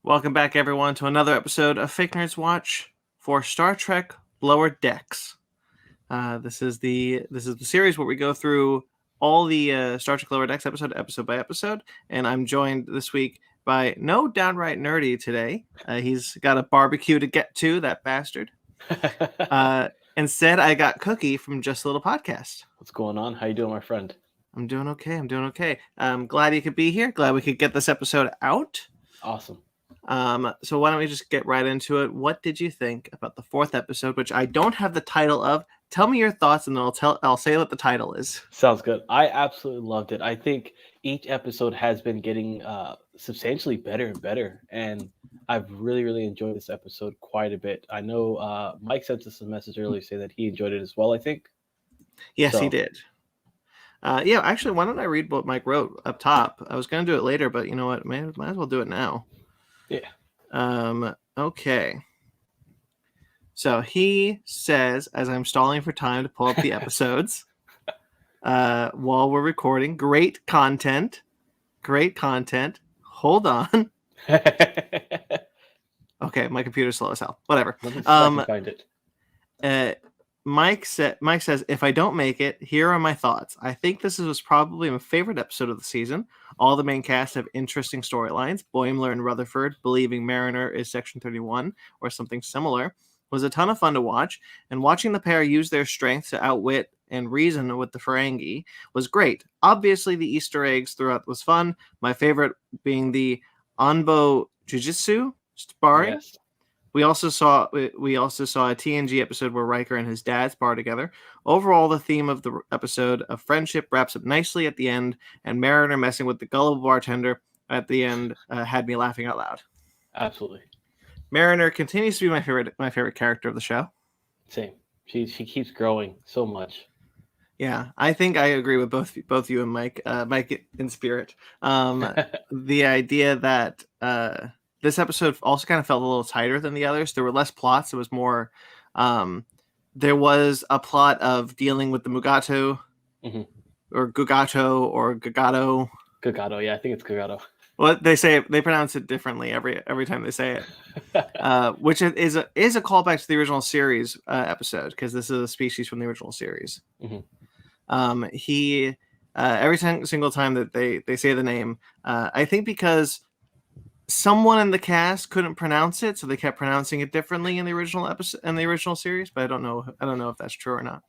Welcome back, everyone, to another episode of Fake Nerds Watch for Star Trek Lower Decks. This is the series where we go through all the Star Trek Lower Decks episode by episode, and I'm joined this week by no Downright Nerdy today. He's got a barbecue to get to, that bastard. Instead, I got Cookie from Just a Little Podcast. What's going on? How you doing, my friend? I'm doing okay. I'm glad you could be here. Glad we could get this episode out. Awesome. So why don't we just get right into it? What did you think about the fourth episode, which I don't have the title of? Tell me your thoughts, and then I'll say what the title is. Sounds good. I absolutely loved it. I think each episode has been getting substantially better and better, and I've really enjoyed this episode quite a bit. I know Mike sent us a message earlier saying that he enjoyed it as well, I think. Yes, he did. Yeah, actually, why don't I read what Mike wrote up top? I was going to do it later, but you know what? Might as well do it now. Yeah. Okay. So he says, as I'm stalling for time to pull up the episodes, while we're recording, great content. Hold on. Okay, my computer's slow as hell. Whatever. Find it. Mike says, if I don't make it, here are my thoughts. I think this was probably my favorite episode of the season. All the main cast have interesting storylines. Boimler and Rutherford believing Mariner is Section 31 or something similar was a ton of fun to watch, and watching the pair use their strength to outwit and reason with the Ferengi was great. Obviously, the Easter eggs throughout was fun. My favorite being the Anbo Jujitsu sparring. Yes. We also saw a TNG episode where Riker and his dad spar together. Overall, the theme of the episode of friendship wraps up nicely at the end, and Mariner messing with the gullible bartender at the end had me laughing out loud. Absolutely. Mariner continues to be my favorite character of the show. Same. She keeps growing so much. Yeah, I think I agree with both you and Mike. Mike in spirit. The idea that this episode also kind of felt a little tighter than the others. There were less plots. It was more. There was a plot of dealing with the Mugato, or Gugato, or Gugato. Gugato, yeah, I think it's Gugato. Well, they pronounce it differently every time they say it, which is a callback to the original series episode, because this is a species from the original series. He every single time that they say the name, I think because someone in the cast couldn't pronounce it, so they kept pronouncing it differently in the original episode and the original series. But I don't know if that's true or not.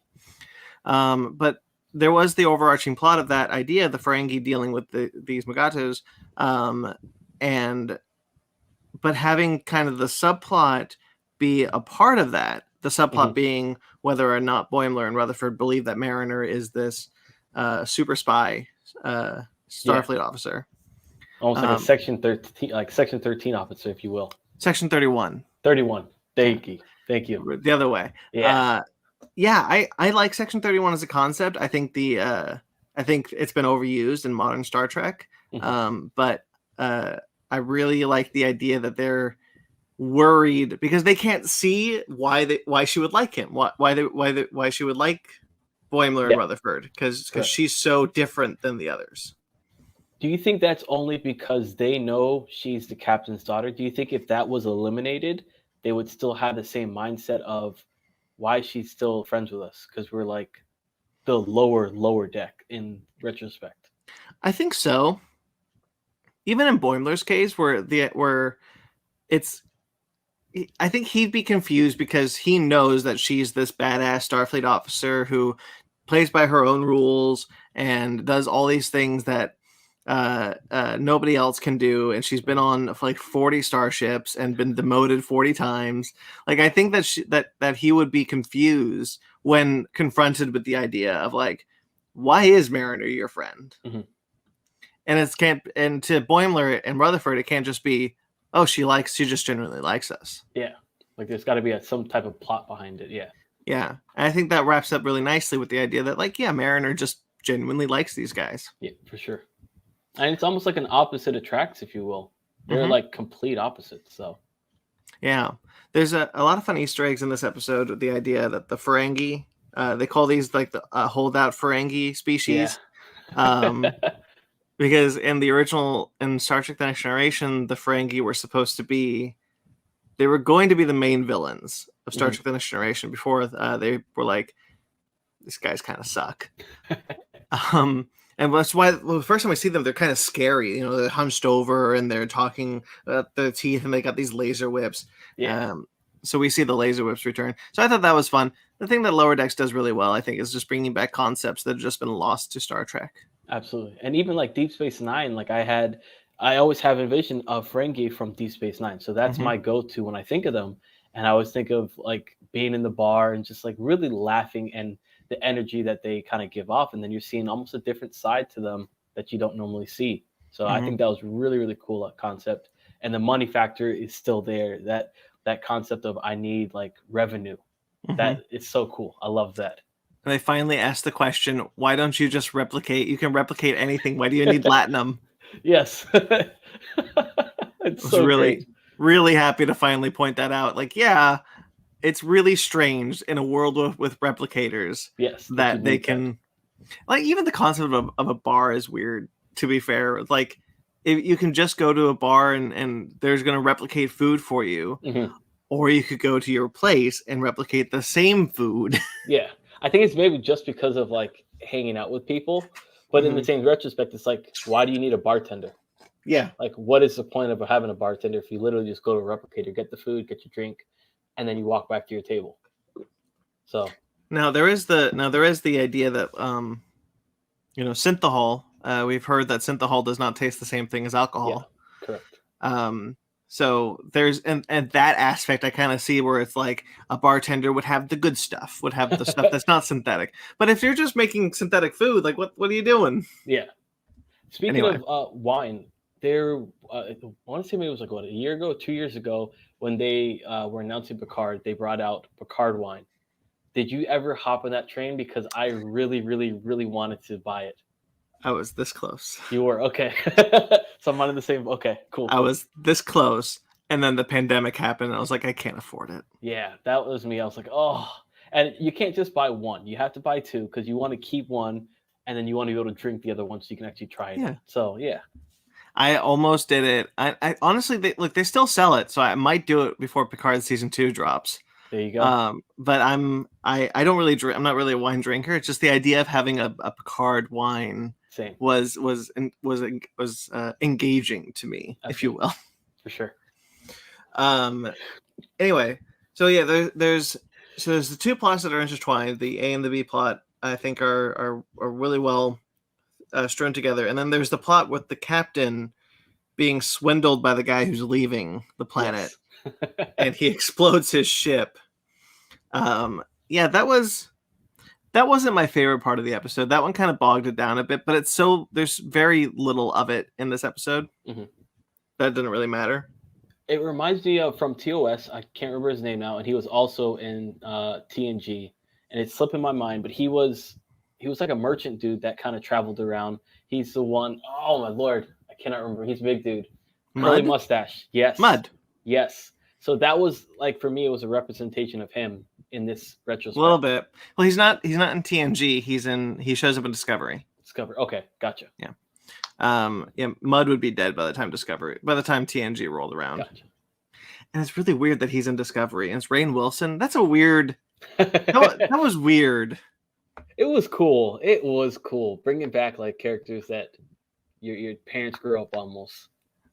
But there was the overarching plot of that idea, the Ferengi dealing with these Mugatos, but having kind of the subplot be a part of that. The subplot being whether or not Boimler and Rutherford believe that Mariner is this super spy Starfleet officer. Almost like a Section 13 officer, if you will. Section 31. 31. Thank you. The other way. Yeah. I like Section 31 as a concept. I think I think it's been overused in modern Star Trek. But I really like the idea that they're worried because they can't see why she would like him. Why she would like Boimler and Rutherford, because she's so different than the others. Do you think that's only because they know she's the captain's daughter? Do you think if that was eliminated, they would still have the same mindset of why she's still friends with us? Because we're like the lower deck in retrospect. I think so. Even in Boimler's case, I think he'd be confused because he knows that she's this badass Starfleet officer who plays by her own rules and does all these things that nobody else can do, and she's been on like 40 starships and been demoted 40 times. Like, I think that he would be confused when confronted with the idea of like, why is Mariner your friend? And and to Boimler and Rutherford, it can't just be, oh, she just genuinely likes us. Yeah, like there's got to be some type of plot behind it. Yeah, and I think that wraps up really nicely with the idea that like, yeah, Mariner just genuinely likes these guys. Yeah, for sure. And it's almost like an opposite attracts, if you will. They're like complete opposites. So, yeah, there's a lot of fun Easter eggs in this episode with the idea that the Ferengi They call these like the holdout Ferengi Yeah. species. Because in the original, in Star Trek: The Next Generation, the Ferengi were supposed to be, they were going to be the main villains of Star Trek: The Next Generation before they were like, these guys kind of suck. And that's why the first time I see them, they're kind of scary. They're hunched over and they're talking about their teeth, and they got these laser whips. Yeah. So we see the laser whips return. So I thought that was fun. The thing that Lower Decks does really well, I think, is just bringing back concepts that have just been lost to Star Trek. Absolutely. And even like Deep Space Nine, like I always have a vision of Ferengi from Deep Space Nine. So that's my go-to when I think of them. And I always think of like being in the bar and just like really laughing and the energy that they kind of give off. And then you're seeing almost a different side to them that you don't normally see. So I think that was really, really cool concept. And the money factor is still there. That concept of I need like revenue. That is so cool. I love that. And they finally asked the question, why don't you just replicate? You can replicate anything. Why do you need latinum? Yes. It's so really, really happy to finally point that out. Like, yeah, it's really strange in a world with replicators. Yes. That they can, like, even the concept of a bar is weird, to be fair. Like, if you can just go to a bar and there's going to replicate food for you, or you could go to your place and replicate the same food. Yeah. I think it's maybe just because of like hanging out with people, but in the same retrospect, it's like, why do you need a bartender? Yeah. Like, what is the point of having a bartender if you literally just go to a replicator, get the food, get your drink, and then you walk back to your table? So now there is the idea that synthahol. We've heard that synthahol does not taste the same thing as alcohol. Yeah, correct. So there's and that aspect I kind of see where it's like a bartender would have the good stuff, would have the stuff that's not synthetic. But if you're just making synthetic food, like what are you doing? Yeah. Speaking of wine, I want to say maybe it was like a year ago, 2 years ago, when they were announcing Picard, they brought out Picard wine. Did you ever hop on that train? Because I really, really, really wanted to buy it. I was this close. You were? Okay. So I'm on the same. Okay, cool. I was this close, and then the pandemic happened, and I was like, I can't afford it. Yeah, that was me. I was like, oh. And you can't just buy one. You have to buy two because you want to keep one, and then you want to be able to drink the other one so you can actually try it. Yeah. So, yeah. I almost did it. I honestly, they still sell it, so I might do it before Picard season 2 drops. There you go. But I don't really drink. I'm not really a wine drinker. It's just the idea of having a Picard wine was engaging to me, if you will. For sure. Anyway, so yeah, there's the two plots that are intertwined. The A and the B plot, I think, are really well strewn together, and then there's the plot with the captain being swindled by the guy who's leaving the planet. Yes. And he explodes his ship. Yeah, that wasn't my favorite part of the episode. That one kind of bogged it down a bit, but there's very little of it in this episode. That didn't really matter. It reminds me of from TOS. I can't remember his name now, and he was also in TNG, and it's slipping my mind. But he was like a merchant dude that kind of traveled around. He's the one. Oh my lord, I cannot remember. He's a big dude, curly mustache. Yes, Mud. Yes. So that was like for me, it was a representation of him in this retrospect. A little bit. Well, he's not in TNG. He shows up in Discovery. Okay, gotcha. Yeah. Yeah, Mud would be dead by the time TNG rolled around. Gotcha. And it's really weird that he's in Discovery. And it's Rainn Wilson. That's a weird. that was weird. It was cool. It was cool bringing back like characters that your parents grew up almost.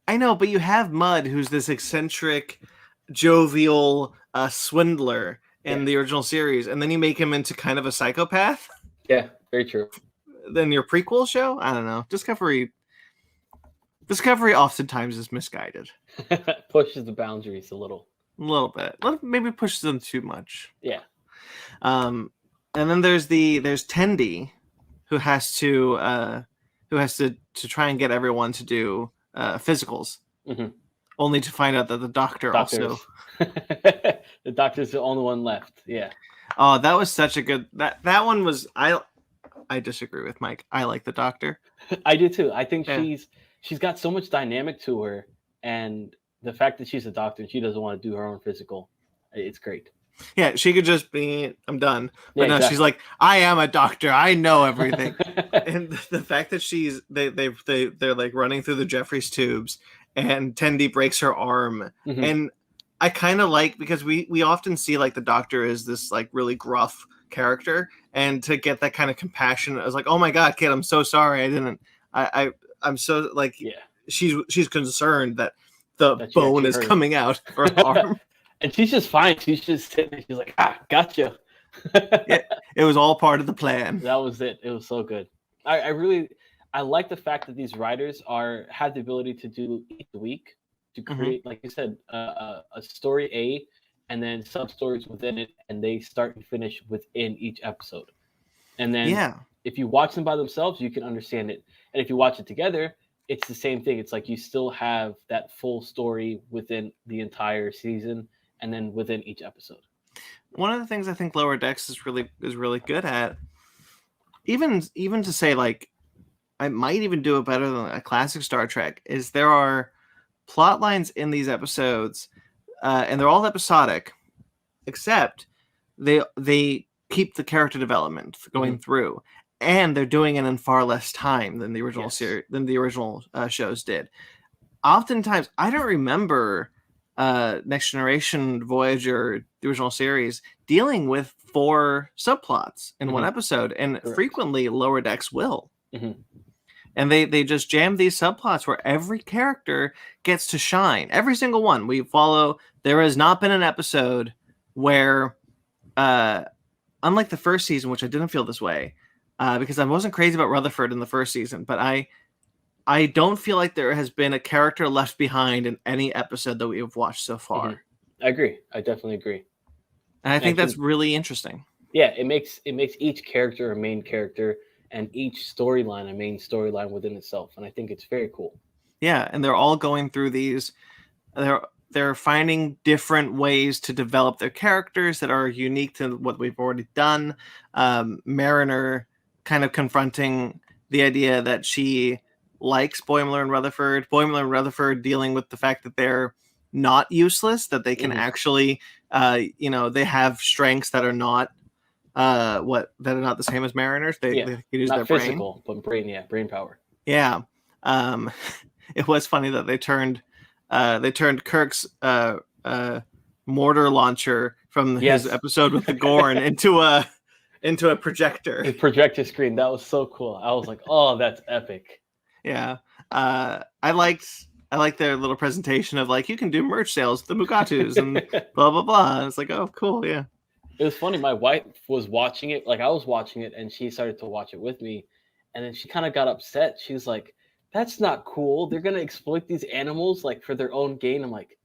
I know, but you have Mud, who's this eccentric, jovial swindler in the original series, and then you make him into kind of a psychopath. Yeah, very true. Then your prequel show, I don't know. Discovery oftentimes is misguided. Pushes the boundaries a little bit. Maybe pushes them too much. Yeah. And then there's Tendi, who has to try and get everyone to do physicals, only to find out that the doctor also. The doctor's the only one left. Yeah. Oh, that was such a good. That one was. I disagree with Mike. I like the doctor. I do too. I think she's got so much dynamic to her, and the fact that she's a doctor and she doesn't want to do her own physical, it's great. Yeah, she could just be, I'm done. But Yeah, no, she's exactly. like, I am a doctor. I know everything. And the fact that they're like running through the Jeffries tubes and Tendi breaks her arm. Mhm. And I kind of like, because we often see like the doctor is this like really gruff character, and to get that kind of compassion, I was like, oh my God, kid, I'm so sorry. I'm so like, Yeah, she's concerned that the that you bone actually is hurt coming out of her her. arm. And she's just fine. She's just sitting there. She's like, gotcha. It was all part of the plan. That was it. It was so good. I like the fact that these writers have the ability to do each week to create, like you said, a story A, and then sub stories within it, and they start and finish within each episode. And then Yeah. if you watch them by themselves, you can understand it. And if you watch it together, it's the same thing. It's like you still have that full story within the entire season, and then within each episode. One of the things I think Lower Decks is really good at, even to say like, I might even do it better than a classic Star Trek, is there are plot lines in these episodes, and they're all episodic, except they keep the character development going through, and they're doing it in far less time than the original shows did. Oftentimes, I don't remember Next Generation, Voyager, the original series, dealing with 4 subplots in one episode, and frequently Lower Decks will. And they just jam these subplots where every character gets to shine. Every single one. We follow. There has not been an episode where, unlike the first season, which I didn't feel this way, because I wasn't crazy about Rutherford in the first season, but I don't feel like there has been a character left behind in any episode that we have watched so far. I agree. I definitely agree. And I think that's really interesting. Yeah, it makes each character a main character, and each storyline a main storyline within itself, and I think it's very cool. Yeah, and they're all going through these. They're finding different ways to develop their characters that are unique to what we've already done. Mariner kind of confronting the idea that she likes Boimler and Rutherford. Boimler and Rutherford dealing with the fact that they're not useless, that they can actually, they have strengths that are not that are not the same as Mariners. They can use not their physical, brain. but brain power. Yeah. It was funny that they turned Kirk's mortar launcher from his episode with the Gorn into a projector. A projector screen. That was so cool. I was like, oh, that's epic. Yeah. I liked their little presentation of like, you can do merch sales with the Mugatos and blah blah blah. And it's like, oh, cool, yeah. It was funny. My wife was watching it, like I was watching it, and she started to watch it with me, and then she kind of got upset. She was like, "That's not cool. They're gonna exploit these animals like for their own gain." I'm like,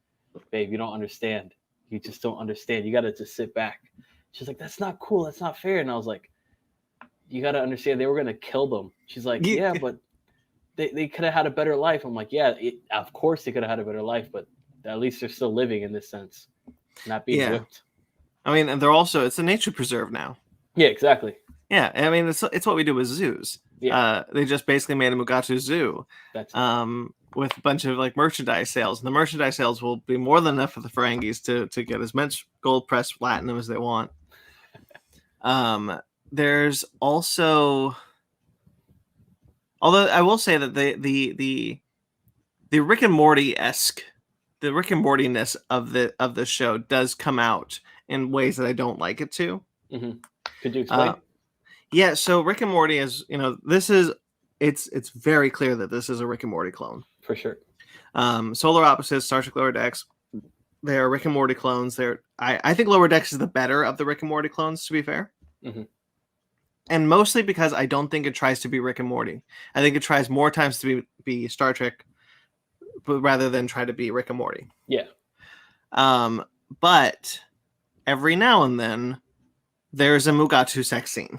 "Babe, you don't understand. You just don't understand. You gotta just sit back." She's like, "That's not cool. That's not fair." And I was like, "You gotta understand. They were gonna kill them." She's like, "Yeah, but they could have had a better life." I'm like, "Yeah, of course they could have had a better life, but at least they're still living in this sense, not being whipped." I mean, and they're also, it's a nature preserve now. Yeah, exactly. Yeah, I mean, it's what we do with zoos. Yeah. They just basically made a Mugato zoo. That's with a bunch of like merchandise sales. And the merchandise sales will be more than enough for the Ferengis to get as much gold pressed platinum as they want. There's also, although I will say that the Rick and Morty-esque, the Rick and Morty-ness of the show does come out in ways that I don't like it to. Could you explain? Yeah, so Rick and Morty is, it's very clear that this is a Rick and Morty clone. For sure. Solar Opposites, Star Trek Lower Decks, they are Rick and Morty clones. I think Lower Decks is the better of the Rick and Morty clones, to be fair. And mostly because I don't think it tries to be Rick and Morty. I think it tries more times to be Star Trek, but rather than try to be Rick and Morty. Yeah. But every now and then, there's a Mugato sex scene.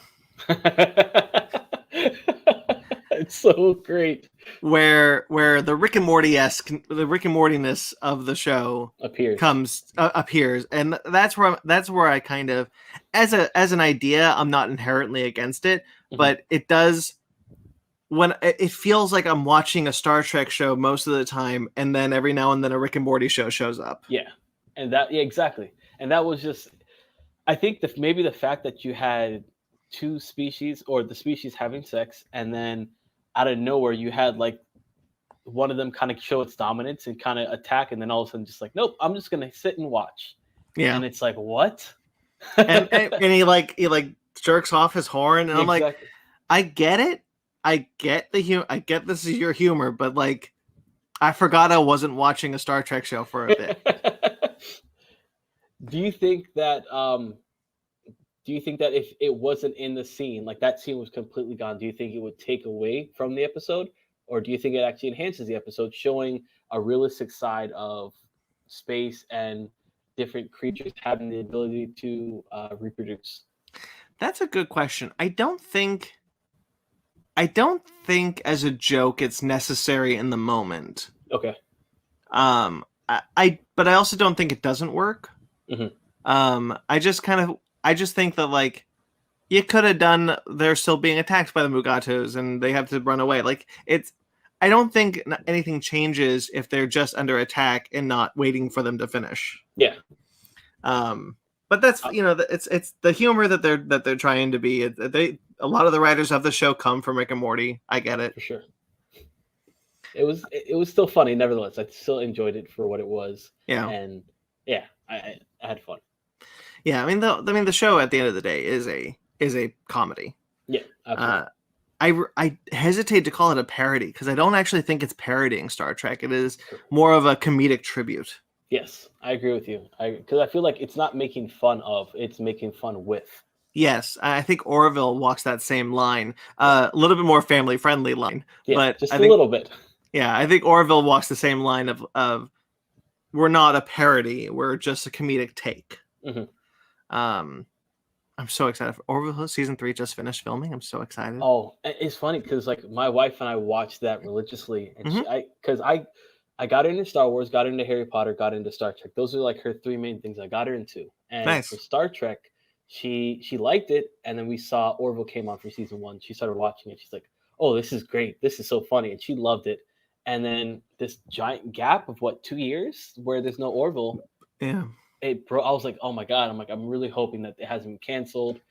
It's so great. Where the Rick and Morty-esque, the Rick and Morty-ness of the show appears, and that's where I kind of, as an idea, I'm not inherently against it, but it does, when it feels like I'm watching a Star Trek show most of the time, and then every now and then a Rick and Morty show shows up. Yeah, and exactly, and that was just I think maybe the fact that you had two species or the species having sex, and then out of nowhere you had like one of them kind of show its dominance and kind of attack, and then all of a sudden just like, nope, I'm just gonna sit and watch. Yeah, And it's like, what? and he jerks off his horn, and I'm like, Exactly. I get it, I get I get this is your humor, but like, I forgot I wasn't watching a Star Trek show for a bit. Do you think that if it wasn't in the scene, like that scene was completely gone, do you think it would take away from the episode? Or do you think it actually enhances the episode, showing a realistic side of space and different creatures having the ability to reproduce? That's a good question. I don't think as a joke it's necessary in the moment. Okay. But I also don't think it doesn't work. Mhm. I just think that like you could have done they're still being attacked by the Mugatos and they have to run away. Like I don't think anything changes if they're just under attack and not waiting for them to finish. Yeah. But that's it's the humor that they're trying to be. A lot of the writers of the show come from Rick and Morty. I get it For sure. It was still funny, nevertheless. I still enjoyed it for what it was. Yeah. And yeah, I had fun. Yeah, I mean the show at the end of the day is a comedy. Yeah, absolutely. I hesitate to call it a parody because I don't actually think it's parodying Star Trek. It is more of a comedic tribute. Yes, I agree with you. Because I feel like it's not making fun of; it's making fun with. Yes, I think Orville walks that same line, a little bit more family friendly line, but just a little bit. Yeah, I think Orville walks the same line of we're not a parody, we're just a comedic take. Mm-hmm. I'm so excited for Orville. Season 3 just finished filming. I'm so excited. Oh, it's funny because like my wife and I watched that religiously, and I got into Star Wars, got into Harry Potter, got into Star Trek. Those are like her three main things I got her into. And nice. For Star Trek, she liked it, and then we saw Orville came on for season 1. She started watching it. She's like, "Oh, this is great! This is so funny!" And she loved it. And then this giant gap of 2 years where there's no Orville. Yeah. I was like, oh my God. I'm really hoping that it hasn't been canceled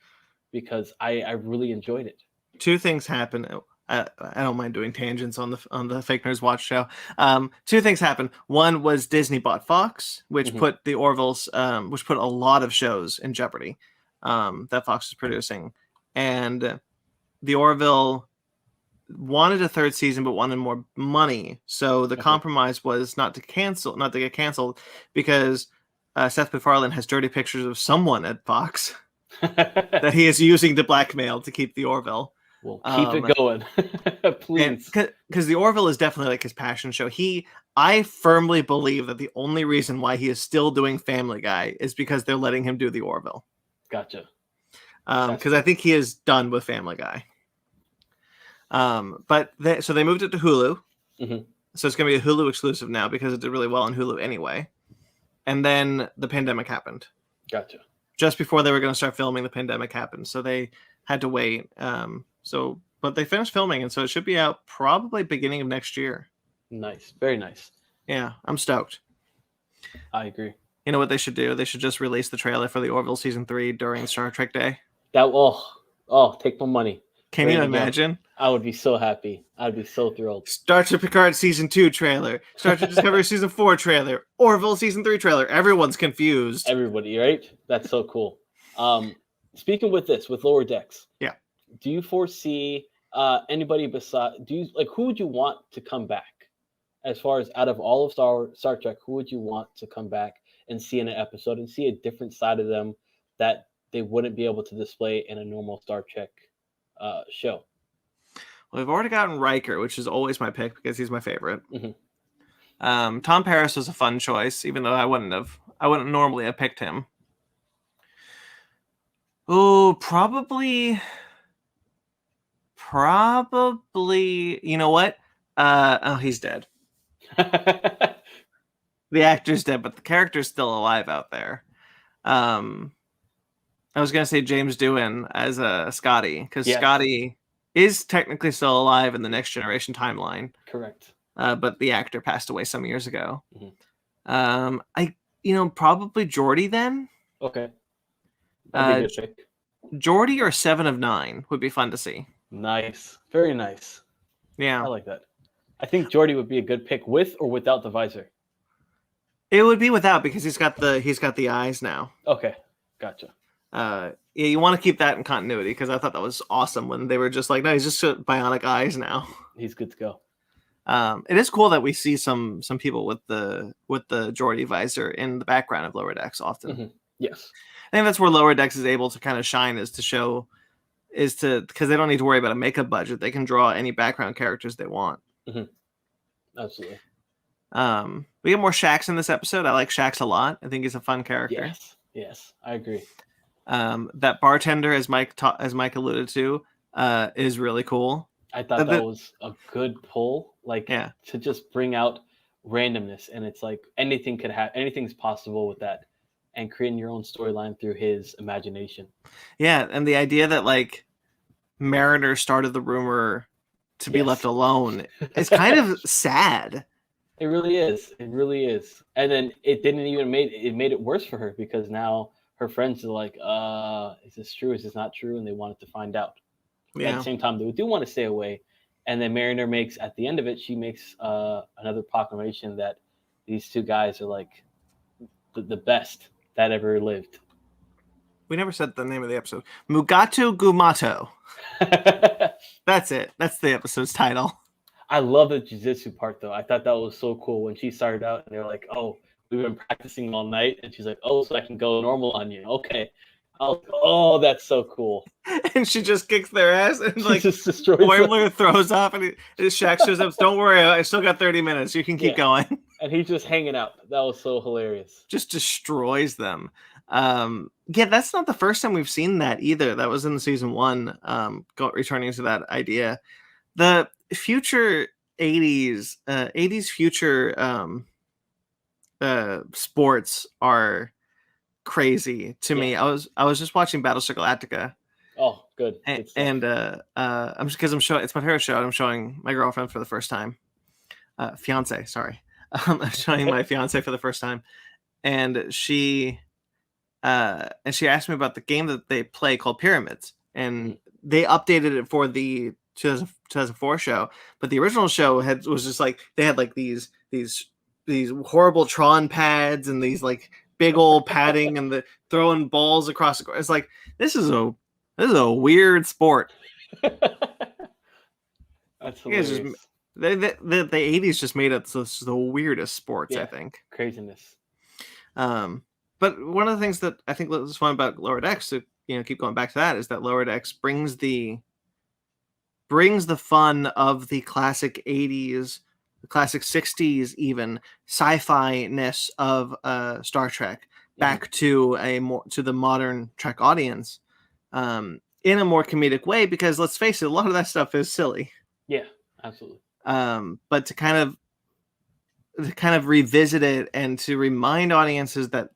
because I really enjoyed it. Two things happen. I don't mind doing tangents on the Fake Nerds Watch show. Two things happened. One was Disney bought Fox, which put the Orvilles, which put a lot of shows in jeopardy that Fox was producing. And the Orville wanted a third season but wanted more money. So the compromise was not to get canceled because Seth MacFarlane has dirty pictures of someone at Fox that he is using to blackmail to keep the Orville. Well, keep it going, please. Because the Orville is definitely like his passion show. I firmly believe that the only reason why he is still doing Family Guy is because they're letting him do the Orville. Gotcha. Because I think he is done with Family Guy. But they moved it to Hulu. Mm-hmm. So it's going to be a Hulu exclusive now because it did really well on Hulu anyway. And then the pandemic happened. Gotcha. Just before they were going to start filming, the pandemic happened. So they had to wait. But they finished filming, and so it should be out probably beginning of next year. Nice. Very nice. Yeah, I'm stoked. I agree. You know what they should do? They should just release the trailer for the Orville Season 3 during Star Trek Day. Take my money. Can you imagine? I would be so happy. I'd be so thrilled. Star Trek Picard Season 2 trailer. Star Trek Discovery Season 4 trailer. Orville Season 3 trailer. Everyone's confused. Everybody, right? That's so cool. Speaking with Lower Decks. Yeah. Do you foresee anybody besides? Who would you want to come back? As far as out of all of Star Trek, who would you want to come back and see in an episode and see a different side of them that they wouldn't be able to display in a normal Star Trek show? Well, we've already gotten Riker, which is always my pick because he's my favorite. Mm-hmm. Tom Paris was a fun choice, even though I wouldn't normally have picked him. Oh, probably. You know what? He's dead. The actor's dead, but the character's still alive out there. I was gonna say James Doohan as Scotty, because Scotty is technically still alive in the Next Generation timeline. Correct. But the actor passed away some years ago. Mm-hmm. Probably Geordi then. Okay. That'd be a good pick. Geordi or 7 of 9 would be fun to see. Nice. Very nice. Yeah. I like that. I think Geordi would be a good pick with or without the visor. It would be without because he's got the eyes now. Okay. Gotcha. Yeah, you want to keep that in continuity because I thought that was awesome when they were just like, no, he's just bionic eyes now. He's good to go. It is cool that we see some people with the Geordi visor in the background of Lower Decks often. Mm-hmm. Yes. I think that's where Lower Decks is able to kind of shine because they don't need to worry about a makeup budget. They can draw any background characters they want. Mm-hmm. Absolutely. We get more Shax in this episode. I like Shax a lot. I think he's a fun character. Yes, I agree. That bartender, as Mike alluded to, is really cool. I thought that was a good pull, to just bring out randomness, and it's like anything's possible with that, and creating your own storyline through his imagination. Yeah, and the idea that like Mariner started the rumor to be left alone is kind of sad. It really is. It really is. And then it didn't even made it worse for her because now her friends are like, is this true? Is this not true? And they wanted to find out. Yeah. At the same time, they do want to stay away. And then Mariner makes, at the end of it, she makes another proclamation that these two guys are like the best that ever lived. We never said the name of the episode. Mugato Gumato. That's it. That's the episode's title. I love the jiu-jitsu part, though. I thought that was so cool when she started out and they're like, oh, we've been practicing all night. And she's like, oh, so I can go normal on you. Okay. Oh, that's so cool. And she just kicks their ass and like just destroys Boimler throws up and Shaq shows up. Don't worry, I still got 30 minutes. You can keep going. And he's just hanging out. That was so hilarious. Just destroys them. That's not the first time we've seen that either. That was in season 1. Returning to that idea. The future 80s future sports are crazy to me. I was just watching Battlestar Galactica. Oh, good. And I'm just because I'm showing it's my favorite show. And I'm showing my girlfriend for the first time. Fiance, sorry. I'm showing my fiance for the first time, and she asked me about the game that they play called Pyramids, and they updated it for the 2004 show, but the original show was just like they had like these horrible Tron pads and these like big old padding and the throwing balls across the court. It's like this is a weird sport. That's hilarious. The 80s just made it the weirdest sports, I think. Craziness. But one of the things that I think is fun about Lower Decks, to keep going back to that, is that Lower Decks brings the fun of the classic 80s, the classic 60s, even sci-fi-ness of Star Trek back to the modern Trek audience, in a more comedic way. Because let's face it, a lot of that stuff is silly. Yeah, absolutely. But to kind of revisit it and to remind audiences that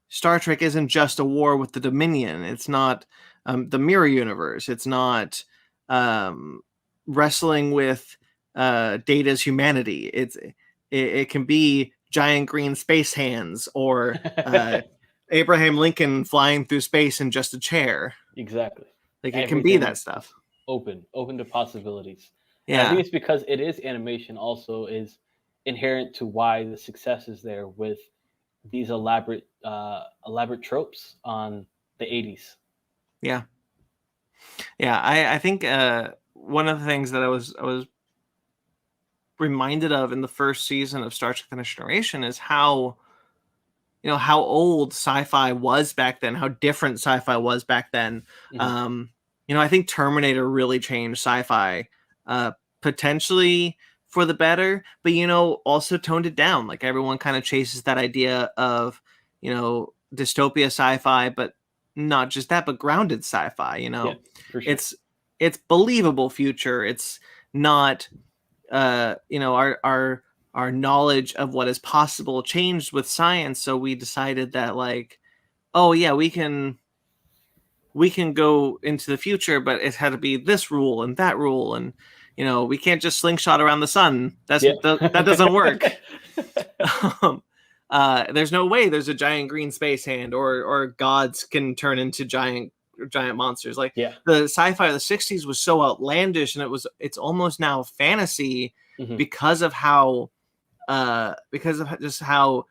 Star Trek isn't just a war with the Dominion. It's not the mirror universe. It's not wrestling with Data's humanity. It can be giant green space hands or Abraham Lincoln flying through space in just a chair. Exactly. Like it can be that stuff. Open to possibilities. Yeah. And I think it's because it is animation also is inherent to why the success is there with these elaborate tropes on the 80s. Yeah. I think one of the things that I was reminded of in the first season of Star Trek: The Next Generation is how old sci-fi was back then, how different sci-fi was back then. Mm-hmm. I think Terminator really changed sci-fi, potentially for the better, but also toned it down. Like everyone kind of chases that idea of dystopia sci-fi, but not just that, but grounded sci-fi. Yeah, for sure. It's believable future. It's not our knowledge of what is possible changed with science, so we decided that like, oh yeah, we can go into the future, but it had to be this rule and that rule, and we can't just slingshot around the sun. That doesn't work. There's no way there's a giant green space hand, or gods can turn into giant monsters. Like Yeah. the sci-fi of the 60s was so outlandish, and it's almost now fantasy Mhm. because of how just how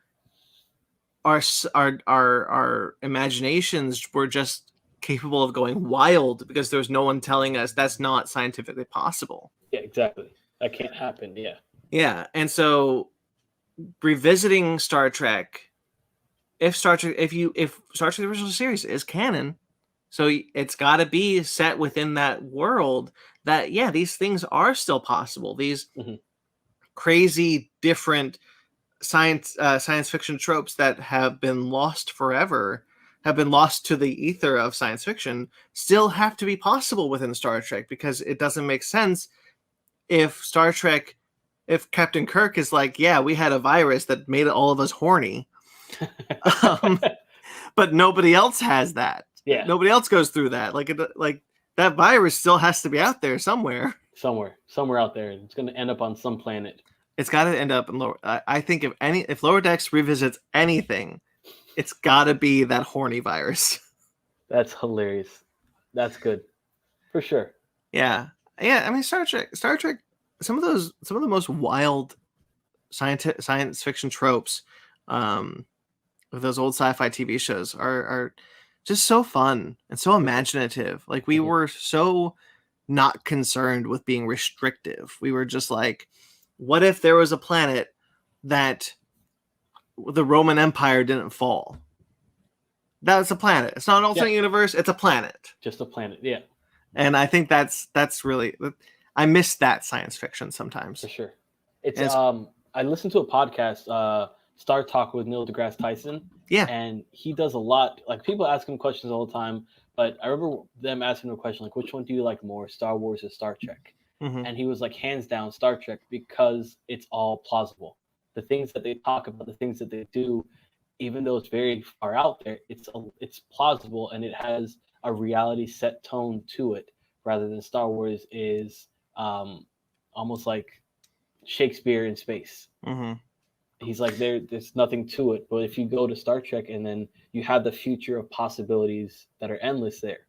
our imaginations were just capable of going wild, because there was no one telling us that's not scientifically possible. Yeah, exactly. That can't happen. Yeah. Yeah, and so revisiting Star Trek, if Star Trek the original series is canon, so it's got to be set within that world, that yeah, these things are still possible. These Mhm. crazy different science fiction tropes that have been lost forever, have been lost to the ether of science fiction, still have to be possible within Star Trek, because it doesn't make sense if if Captain Kirk is like, yeah, we had a virus that made all of us horny, but nobody else has that. Yeah. Nobody else goes through that. Like that virus still has to be out there somewhere. Somewhere out there. It's going to end up on some planet. It's got to end up in lower. I think if Lower Decks revisits anything, it's got to be that horny virus. That's hilarious. That's good, for sure. Yeah. I mean, Star Trek. Some of the most wild science fiction tropes, of those old sci-fi TV shows are just so fun and so imaginative. Like we were so not concerned with being restrictive. We were just like, what if there was a planet that the Roman Empire didn't fall? That's a planet. It's not an alternate universe. It's a planet. Just a planet. Yeah. And I think that's really, I miss that science fiction sometimes. For sure. It's I listened to a podcast, Star Talk with Neil deGrasse Tyson. Yeah. And he does a lot. Like people ask him questions all the time, but I remember them asking him a question like, which one do you like more, Star Wars or Star Trek? Mm-hmm. And he was like, hands down, Star Trek, because it's all plausible. The things that they talk about, the things that they do, even though it's very far out there, it's plausible, and it has a reality set tone to it, rather than Star Wars is almost like Shakespeare in space. Mm-hmm. He's like, there's nothing to it. But if you go to Star Trek, and then you have the future of possibilities that are endless there.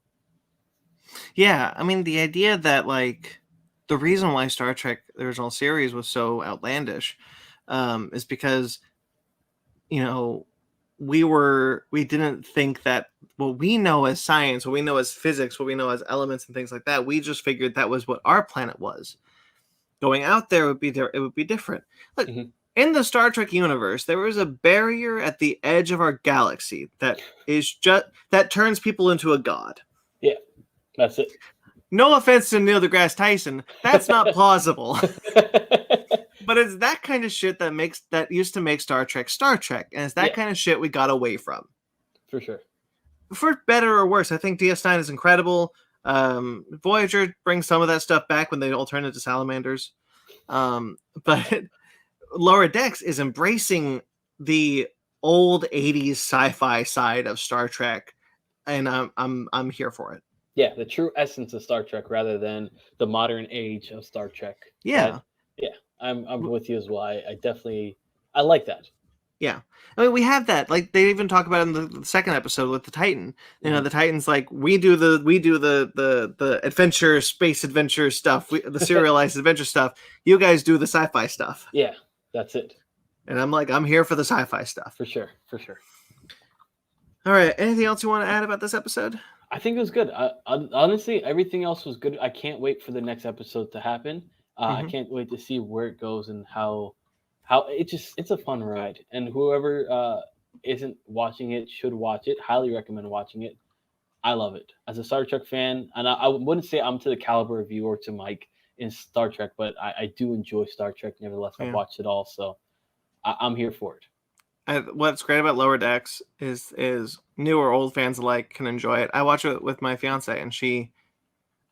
Yeah, I mean, the idea that like the reason why Star Trek the original series was so outlandish, is because, you know, we didn't think that what we know as science, what we know as physics, what we know as elements and things like that, we just figured that was what our planet was. Going out there would be different. Look, in the Star Trek universe, there is a barrier at the edge of our galaxy that turns people into a god. Yeah, that's it. No offense to Neil deGrasse Tyson, that's not plausible. But it's that kind of shit that used to make Star Trek, and it's that kind of shit we got away from. For sure. For better or worse, I think DS9 is incredible. Voyager brings some of that stuff back when they all turn into salamanders. But Lower Decks is embracing the old 80s sci-fi side of Star Trek, and I'm here for it. Yeah, the true essence of Star Trek rather than the modern age of Star Trek. Yeah. I'm with you as well. I like that. Yeah, I mean, we have that. Like they even talk about it in the second episode with the Titan. You know, the Titan's like, we do the adventure, space adventure stuff, the serialized adventure stuff. You guys do the sci-fi stuff. Yeah, that's it. And I'm like, I'm here for the sci-fi stuff. For sure. All right. Anything else you want to add about this episode? I think it was good. Honestly, everything else was good. I can't wait for the next episode to happen. I can't wait to see where it goes and how it's a fun ride. And whoever isn't watching it should watch it. Highly recommend watching it. I love it. As a Star Trek fan, and I wouldn't say I'm to the caliber of you or to Mike in Star Trek, but I do enjoy Star Trek. Nevertheless, I watched it all, so I'm here for it. What's great about Lower Decks is new or old fans alike can enjoy it. I watch it with my fiance, and she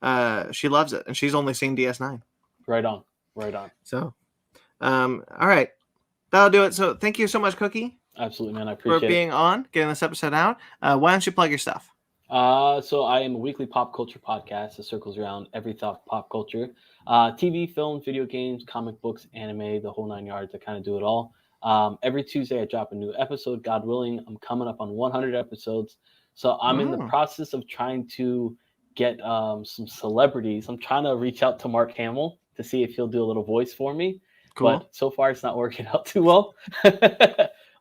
loves it, and she's only seen DS9. Right on. So, all right, that'll do it. So, thank you so much, Cookie. Absolutely, man. I appreciate for being on, getting this episode out. Why don't you plug your stuff? So I am a weekly pop culture podcast that circles around every thought pop culture, TV, film, video games, comic books, anime, the whole 9 yards. I kind of do it all. Every Tuesday, I drop a new episode. God willing, I'm coming up on 100 episodes. So I'm in the Wow. process of trying to get some celebrities. I'm trying to reach out to Mark Hamill to see if he'll do a little voice for me. Cool. But so far, it's not working out too well.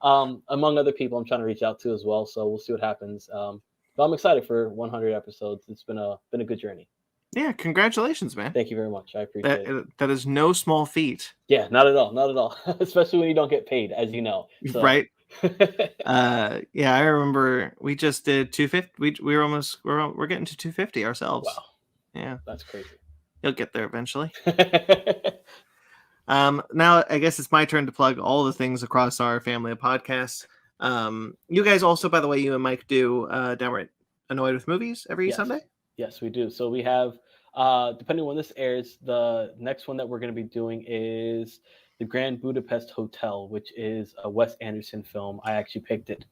Among other people, I'm trying to reach out to as well. So we'll see what happens. But I'm excited for 100 episodes. It's been a good journey. Yeah, congratulations, man. Thank you very much. I appreciate it. That is no small feat. Yeah, not at all. Not at all. Especially when you don't get paid, as you know. So. Right. Yeah, I remember we just did 250. We're getting to 250 ourselves. Wow. Yeah. That's crazy. You'll get there eventually. Now I guess it's my turn to plug all the things across our family of podcasts. You guys also, by the way, you and Mike do Downright Annoyed with Movies every Sunday? Yes, we do. So we have, depending on when this airs, the next one that we're going to be doing is the Grand Budapest Hotel, which is a Wes Anderson film. I actually picked it.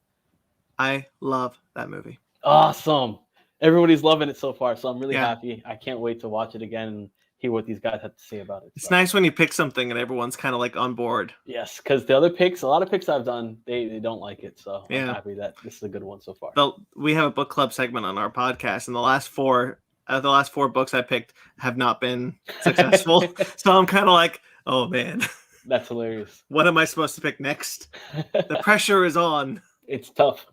I love that movie. Awesome. Everybody's loving it so far, so I'm really happy. I can't wait to watch it again and hear what these guys have to say about it. It's nice when you pick something and everyone's kind of like on board. Yes, because the other picks, a lot of picks I've done, they don't like it. So I'm happy that this is a good one so far. We have a book club segment on our podcast, and the last four books I picked have not been successful. So I'm kind of like, oh man, that's hilarious. What am I supposed to pick next? The pressure is on. It's tough.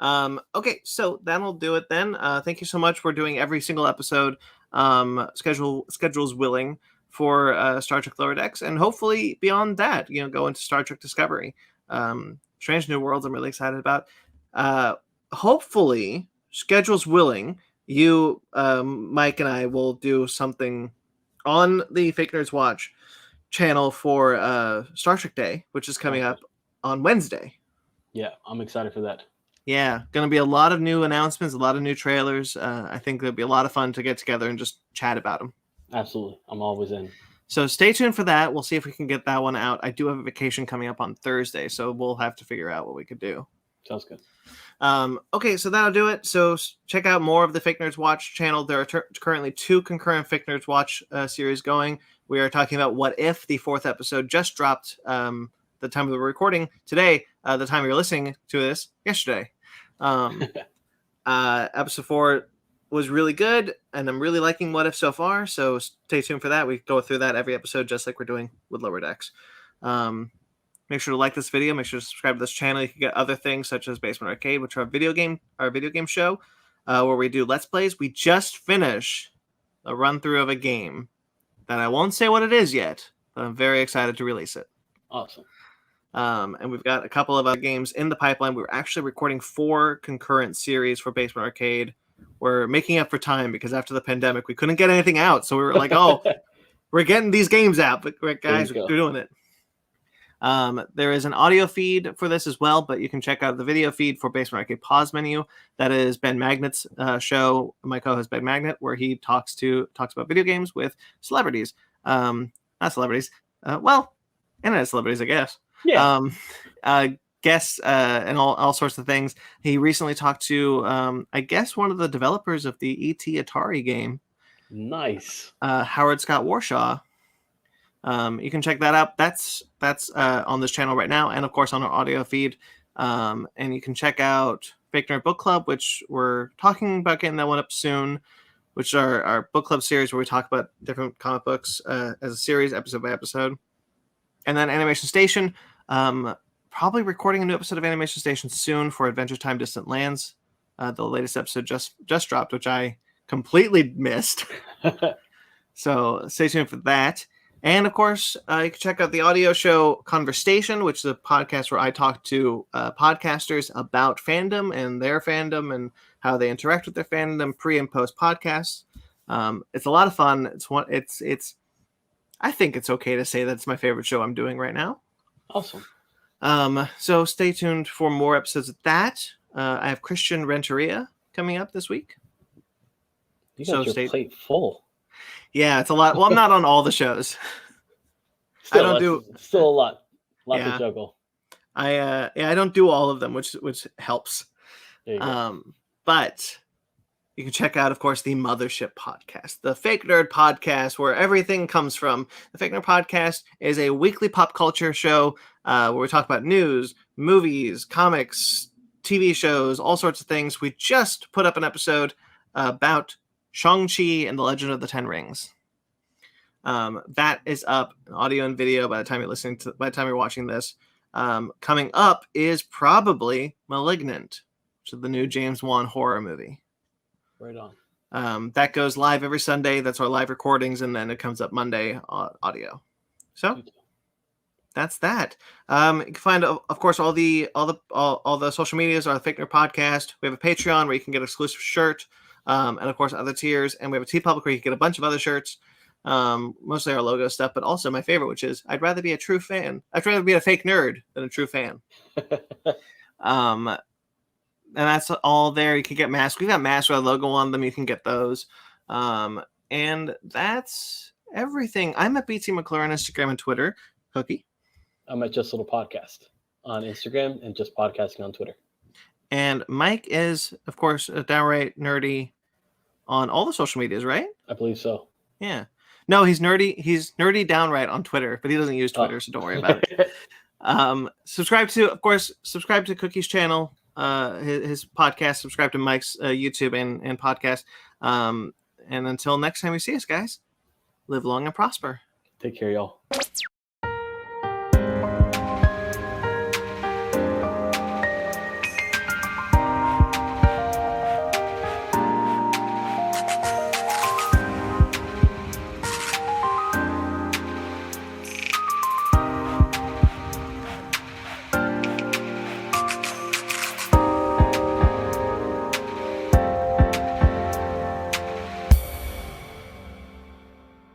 Okay, so that'll do it then. Thank you so much for doing every single episode. Schedules willing for Star Trek Lower Decks, and hopefully beyond that, go into Star Trek Discovery. Strange New Worlds I'm really excited about. Hopefully, schedules willing, you, Mike, and I will do something on the Fake Nerds Watch channel for Star Trek Day, which is coming up on Wednesday. Yeah, I'm excited for that. Yeah, going to be a lot of new announcements, a lot of new trailers. I think it'll be a lot of fun to get together and just chat about them. Absolutely. I'm always in. So stay tuned for that. We'll see if we can get that one out. I do have a vacation coming up on Thursday, so we'll have to figure out what we could do. Sounds good. Okay, so that'll do it. So check out more of the Fake Nerds Watch channel. There are currently 2 concurrent Fake Nerds Watch series going. We are talking about What If. The 4th episode just dropped the time of the recording today. The time you're listening to this, yesterday. Episode 4 was really good, and I'm really liking What If so far, so stay tuned for that. We go through that every episode, just like we're doing with Lower Decks. Make sure to like this video. Make sure to subscribe to this channel. You can get other things such as Basement Arcade, which are our video game show, where we do Let's Plays. We just finished a run-through of a game that I won't say what it is yet, but I'm very excited to release it. Awesome. And we've got a couple of other games in the pipeline. We're actually recording 4 concurrent series for Basement Arcade. We're making up for time because after the pandemic, we couldn't get anything out. So we were like, oh, we're getting these games out. But guys, we're doing it. There is an audio feed for this as well, but you can check out the video feed for Basement Arcade Pause Menu. That is Ben Magnet's show, my co-host Ben Magnet, where he talks about video games with celebrities. Not celebrities. Internet celebrities, I guess. Yeah. Guests and all sorts of things. He recently talked to, I guess, one of the developers of the E.T. Atari game. Nice. Howard Scott Warshaw. You can check that out. That's on this channel right now, and of course on our audio feed. And you can check out Fake Nerd Book Club, which we're talking about getting that one up soon, which are our book club series where we talk about different comic books as a series, episode by episode. And then Animation Station, probably recording a new episode of Animation Station soon for Adventure Time Distant Lands. The latest episode just dropped, which I completely missed. So stay tuned for that. And of course, you can check out the audio show Conversation, which is a podcast where I talk to podcasters about fandom and their fandom and how they interact with their fandom pre and post podcasts. It's a lot of fun. It's I think it's okay to say that's my favorite show I'm doing right now. Awesome. So stay tuned for more episodes of that. I have Christian Renteria coming up this week. You got your plate full. Yeah, it's a lot. Well, I'm not on all the shows. Still a lot to juggle. I don't do all of them, which helps. There you go. But you can check out, of course, the Mothership Podcast, the Fake Nerd Podcast, where everything comes from. The Fake Nerd Podcast is a weekly pop culture show where we talk about news, movies, comics, TV shows, all sorts of things. We just put up an episode about Shang-Chi and the Legend of the Ten Rings. That is up, audio and video, by the time you're watching this. Coming up is probably Malignant, which is the new James Wan horror movie. Right on. That goes live every Sunday. That's our live recordings, and then it comes up Monday audio. So that's that. You can find, of course, all the social medias are the Fake Nerd Podcast. We have a Patreon where you can get an exclusive shirt, and of course other tiers. And we have a TeePublic where you can get a bunch of other shirts, mostly our logo stuff, but also my favorite, which is I'd rather be a true fan. I'd rather be a fake nerd than a true fan. And that's all there. You can get masks. We've got masks with our logo on them. You can get those. And that's everything. I'm at BT McClure on Instagram and Twitter. Cookie? I'm at Just Little Podcast on Instagram and Just Podcasting on Twitter. And Mike is, of course, Downright Nerdy on all the social medias, right? I believe so. Yeah. No, he's nerdy. He's Nerdy Downright on Twitter, but he doesn't use Twitter, so don't worry about it. Subscribe to Cookie's channel. His podcast, subscribe to Mike's YouTube and podcast. And until next time we see us, guys, live long and prosper. Take care, y'all.